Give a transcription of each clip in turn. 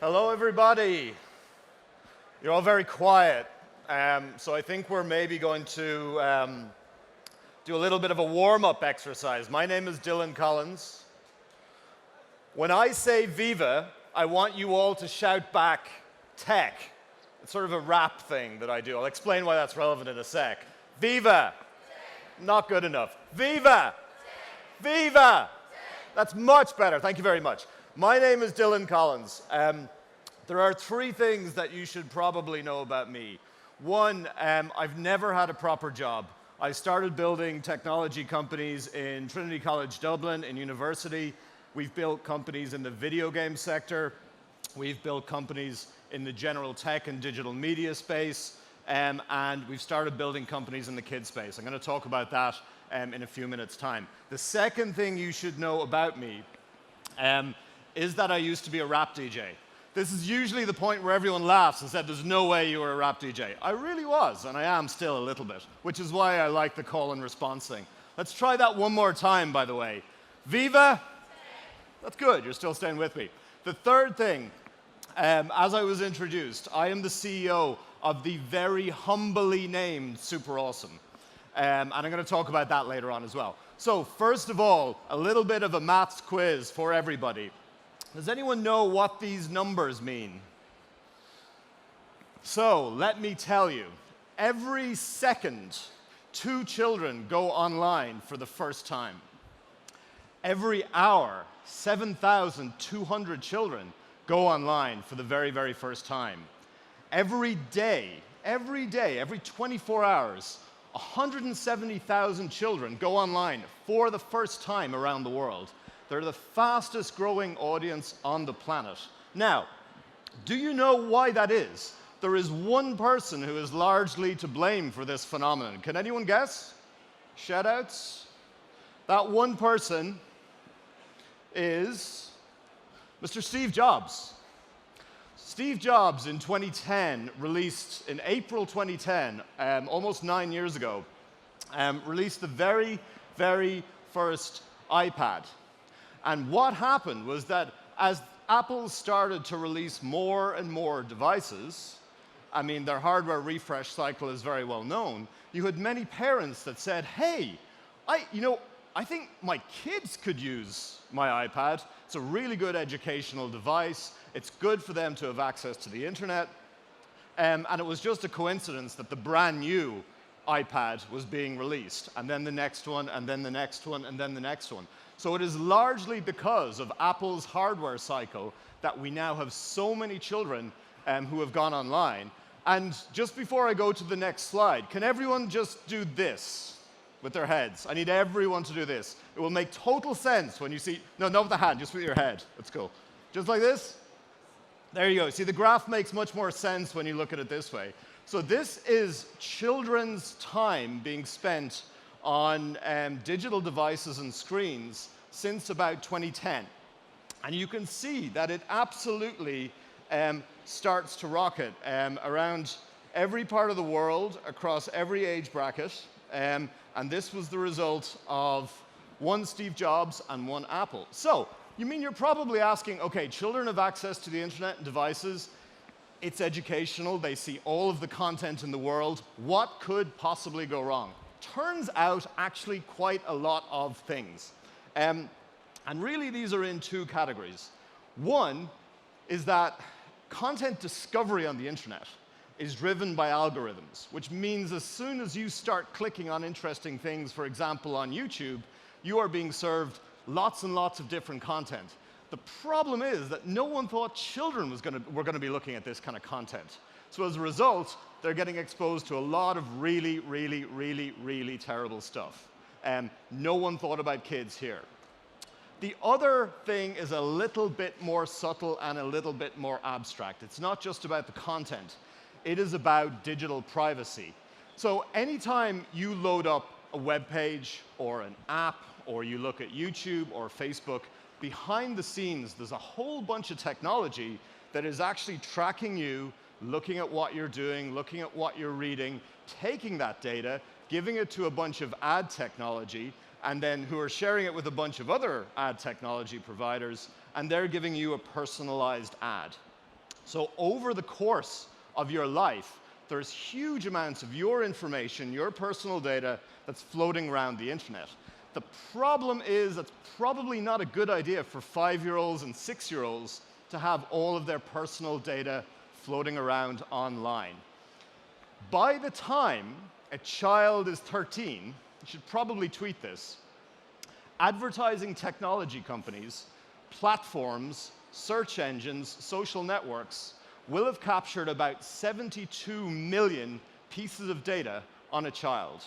Hello, everybody. You're all very quiet, so I think we're maybe going to do a little bit of a warm-up exercise. My name is Dylan Collins. When I say Viva, I want you all to shout back tech. It's sort of a rap thing that I do. I'll explain why that's relevant in a sec. Viva. Tech. Not good enough. Viva. Tech. Viva. Tech. That's much better. Thank you very much. My name is Dylan Collins. There are three things that you should probably know about me. One, I've never had a proper job. I started building technology companies in Trinity College Dublin, in university. We've built companies in the video game sector. We've built companies in the general tech and digital media space. And we've started building companies in the kids space. I'm going to talk about that in a few minutes' time. The second thing you should know about me is that I used to be a rap DJ. This is usually the point where everyone laughs and said, there's no way you were a rap DJ. I really was, and I am still a little bit, which is why I like the call and response thing. Let's try that one more time, by the way. Viva? That's good, you're still staying with me. The third thing, as I was introduced, I am the CEO of the very humbly named SuperAwesome. And I'm going to talk about that later on as well. So first of all, a little bit of a maths quiz for everybody. Does anyone know what these numbers mean? So let me tell you, every second, 2 children go online for the first time. Every hour, 7,200 children go online for the very, very first time. Every day, every 24 hours, 170,000 children go online for the first time around the world. They're the fastest growing audience on the planet. Now, do you know why that is? There is one person who is largely to blame for this phenomenon. Can anyone guess? Shoutouts? That one person is Mr. Steve Jobs. Steve Jobs in 2010 released, in April 2010, almost 9 years ago, released the very, very first iPad. And what happened was that as Apple started to release more and more devices, I mean, their hardware refresh cycle is very well known, you had many parents that said, hey, I think my kids could use my iPad. It's a really good educational device. It's good for them to have access to the internet. And it was just a coincidence that the brand new iPad was being released, and then the next one, and then the next one, and then the next one. So it is largely because of Apple's hardware cycle that we now have so many children who have gone online. And just before I go to the next slide, can everyone just do this with their heads? I need everyone to do this. It will make total sense when you see, no, not with the hand, just with your head. Let's go. Just like this. There you go. See, the graph makes much more sense when you look at it this way. So this is children's time being spent on digital devices and screens since about 2010. And you can see that it absolutely starts to rocket around every part of the world, across every age bracket. And this was the result of one Steve Jobs and one Apple. So, you mean you're probably asking, okay, children have access to the internet and devices. It's educational. They see all of the content in the world. What could possibly go wrong? Turns out, actually, quite a lot of things. And really, these are in two categories. One is that content discovery on the internet is driven by algorithms, which means as soon as you start clicking on interesting things, for example, on YouTube, you are being served lots and lots of different content. The problem is that no one thought children were going to be looking at this kind of content. So as a result, they're getting exposed to a lot of really, really, really, really terrible stuff. No one thought about kids here. The other thing is a little bit more subtle and a little bit more abstract. It's not just about the content. It is about digital privacy. So anytime you load up a web page or an app, or you look at YouTube or Facebook, behind the scenes, there's a whole bunch of technology that is actually tracking you, looking at what you're doing, looking at what you're reading, taking that data, giving it to a bunch of ad technology, and then who are sharing it with a bunch of other ad technology providers, and they're giving you a personalized ad. So over the course of your life, there's huge amounts of your information, your personal data, that's floating around the internet. The problem is that's probably not a good idea for 5-year-olds and 6-year-olds to have all of their personal data floating around online. By the time a child is 13, you should probably tweet this, advertising technology companies, platforms, search engines, social networks will have captured about 72 million pieces of data on a child.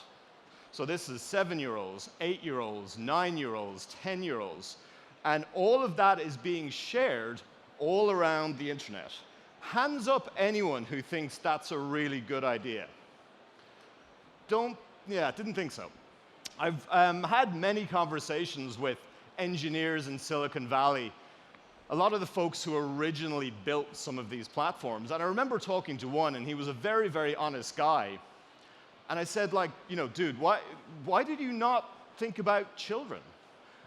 So this is 7-year-olds, 8-year-olds, 9-year-olds, 10-year-olds, and all of that is being shared all around the internet. Hands up anyone who thinks that's a really good idea. Didn't think so. I've had many conversations with engineers in Silicon Valley, a lot of the folks who originally built some of these platforms. And I remember talking to one, and he was a very, very honest guy. And I said, like, you know, dude, why did you not think about children?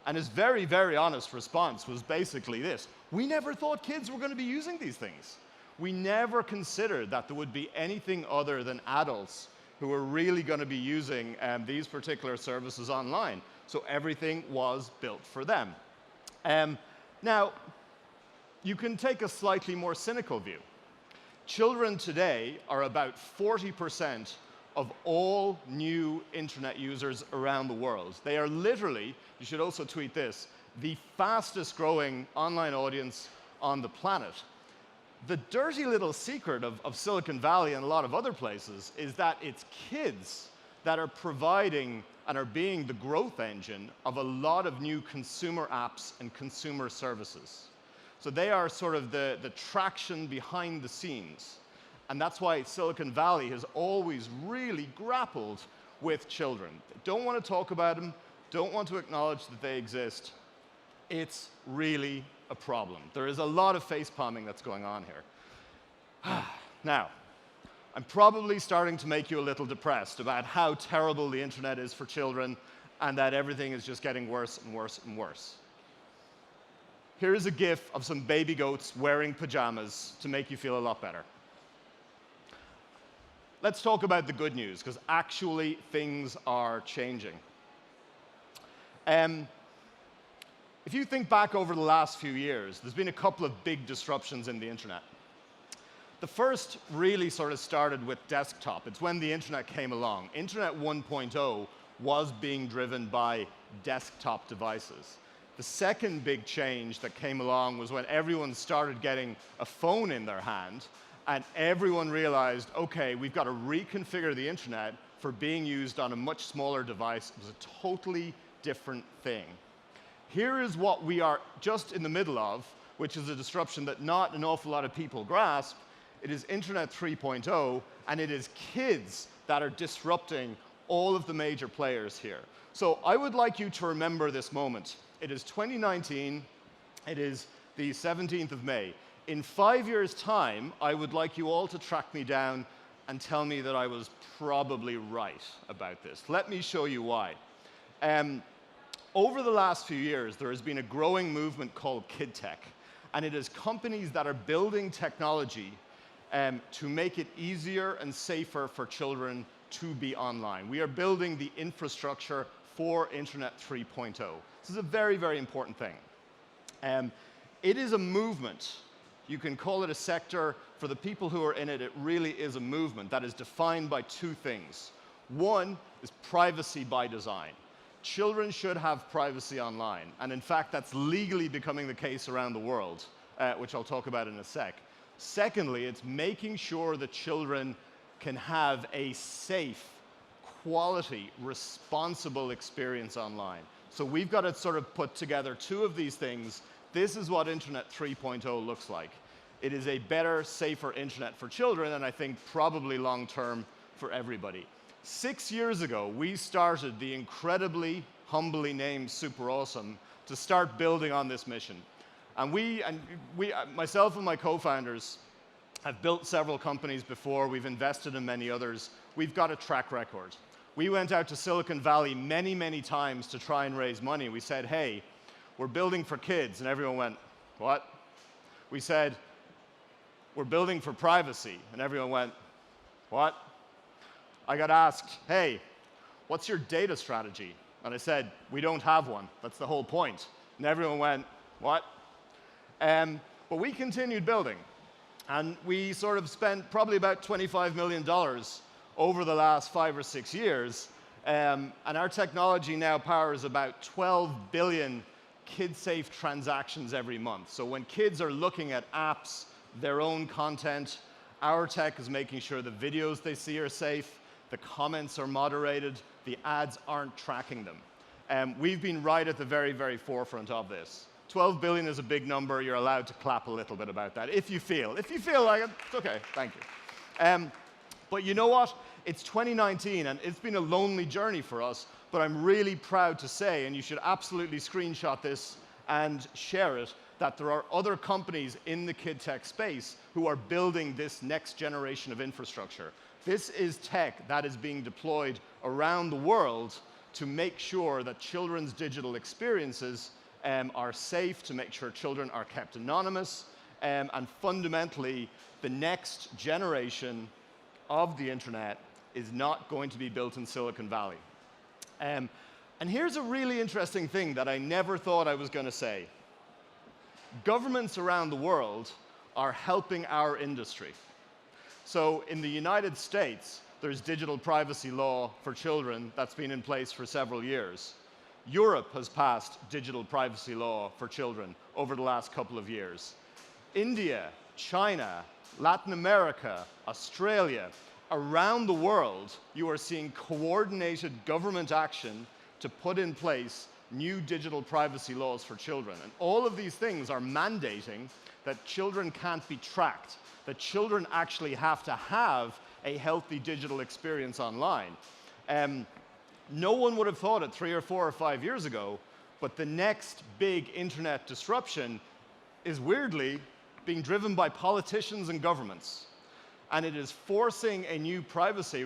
And his very, very honest response was basically this: we never thought kids were going to be using these things. We never considered that there would be anything other than adults who were really going to be using these particular services online. So everything was built for them. Now, you can take a slightly more cynical view. Children today are about 40% of all new internet users around the world. They are literally, you should also tweet this, the fastest growing online audience on the planet. The dirty little secret of Silicon Valley and a lot of other places is that it's kids that are providing and are being the growth engine of a lot of new consumer apps and consumer services. So they are sort of the traction behind the scenes. And that's why Silicon Valley has always really grappled with children. They don't want to talk about them, don't want to acknowledge that they exist. It's really a problem. There is a lot of face palming that's going on here. Now, I'm probably starting to make you a little depressed about how terrible the internet is for children and that everything is just getting worse and worse and worse. Here is a GIF of some baby goats wearing pajamas to make you feel a lot better. Let's talk about the good news, because actually things are changing. If you think back over the last few years, there's been a couple of big disruptions in the internet. The first really sort of started with desktop. It's when the internet came along. Internet 1.0 was being driven by desktop devices. The second big change that came along was when everyone started getting a phone in their hand, and everyone realized, okay, we've got to reconfigure the internet for being used on a much smaller device. It was a totally different thing. Here is what we are just in the middle of, which is a disruption that not an awful lot of people grasp. It is Internet 3.0, and it is kids that are disrupting all of the major players here. So I would like you to remember this moment. It is 2019. It is the 17th of May. In 5 years' time, I would like you all to track me down and tell me that I was probably right about this. Let me show you why. Over the last few years, there has been a growing movement called kid tech, and it is companies that are building technology to make it easier and safer for children to be online. We are building the infrastructure for Internet 3.0. This is a very, very important thing. It is a movement. You can call it a sector. For the people who are in it, it really is a movement that is defined by two things. One is privacy by design. Children should have privacy online, and in fact, that's legally becoming the case around the world, which I'll talk about in a sec. Secondly, it's making sure that children can have a safe, quality, responsible experience online. So we've got to sort of put together two of these things. This is what Internet 3.0 looks like. It is a better, safer internet for children, and I think probably long-term for everybody. 6 years ago, we started the incredibly humbly named SuperAwesome to start building on this mission. And myself and my co-founders have built several companies before. We've invested in many others. We've got a track record. We went out to Silicon Valley many, many times to try and raise money. We said, hey, we're building for kids. And everyone went, what? We said, we're building for privacy. And everyone went, what? I got asked, hey, what's your data strategy? And I said, we don't have one. That's the whole point. And everyone went, what? But we continued building. And we sort of spent probably about $25 million over the last 5 or 6 years. And our technology now powers about 12 billion kid-safe transactions every month. So when kids are looking at apps, their own content, our tech is making sure the videos they see are safe, the comments are moderated, the ads aren't tracking them. We've been right at the very, very forefront of this. 12 billion is a big number. You're allowed to clap a little bit about that if you feel. If you feel like it, it's okay. Thank you. But you know what? It's 2019, and it's been a lonely journey for us, but I'm really proud to say, and you should absolutely screenshot this and share it, that there are other companies in the kid tech space who are building this next generation of infrastructure. This is tech that is being deployed around the world to make sure that children's digital experiences are safe, to make sure children are kept anonymous, and fundamentally, the next generation of the internet is not going to be built in Silicon Valley. And here's a really interesting thing that I never thought I was going to say. Governments around the world are helping our industry. So in the United States, there's digital privacy law for children that's been in place for several years. Europe has passed digital privacy law for children over the last couple of years. India, China, Latin America, Australia, around the world, you are seeing coordinated government action to put in place new digital privacy laws for children. And all of these things are mandating that children can't be tracked, that children actually have to have a healthy digital experience online. No one would have thought it 3 or 4 or 5 years ago, but the next big internet disruption is weirdly being driven by politicians and governments. And it is forcing a new privacy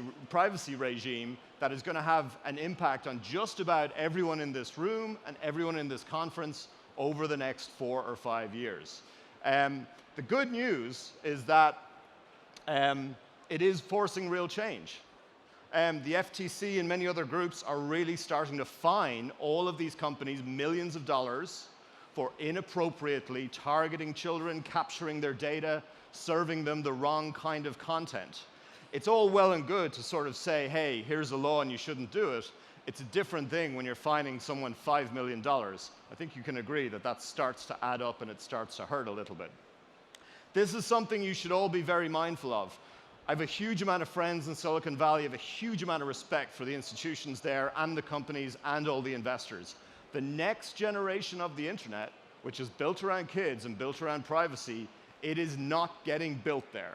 regime that is going to have an impact on just about everyone in this room and everyone in this conference over the next 4 or 5 years. The good news is that it is forcing real change. The FTC and many other groups are really starting to fine all of these companies millions of dollars for inappropriately targeting children, capturing their data, serving them the wrong kind of content. It's all well and good to sort of say, hey, here's a law and you shouldn't do it. It's a different thing when you're fining someone $5 million. I think you can agree that that starts to add up and it starts to hurt a little bit. This is something you should all be very mindful of. I have a huge amount of friends in Silicon Valley. I have a huge amount of respect for the institutions there and the companies and all the investors. The next generation of the internet, which is built around kids and built around privacy, it is not getting built there.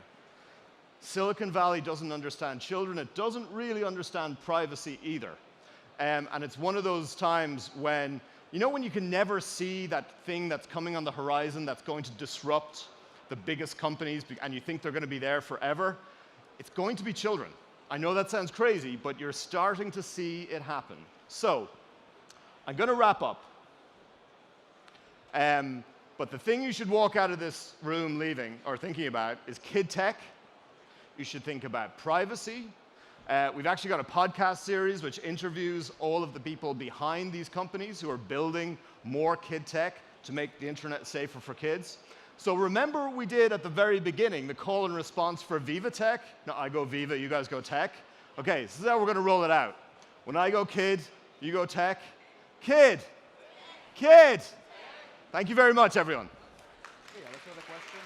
Silicon Valley doesn't understand children. It doesn't really understand privacy either. And it's one of those times when, you know when you can never see that thing that's coming on the horizon that's going to disrupt the biggest companies and you think they're going to be there forever? It's going to be children. I know that sounds crazy, but you're starting to see it happen. So, I'm going to wrap up. But the thing you should walk out of this room leaving or thinking about is kid tech. You should think about privacy. We've actually got a podcast series which interviews all of the people behind these companies who are building more kid tech to make the internet safer for kids. So remember we did at the very beginning the call and response for VivaTech? No, I go Viva, you guys go tech. Okay, this is how we're going to roll it out. When I go kid, you go tech. Kid! Kid! Thank you very much, everyone. Yeah, let's have a question.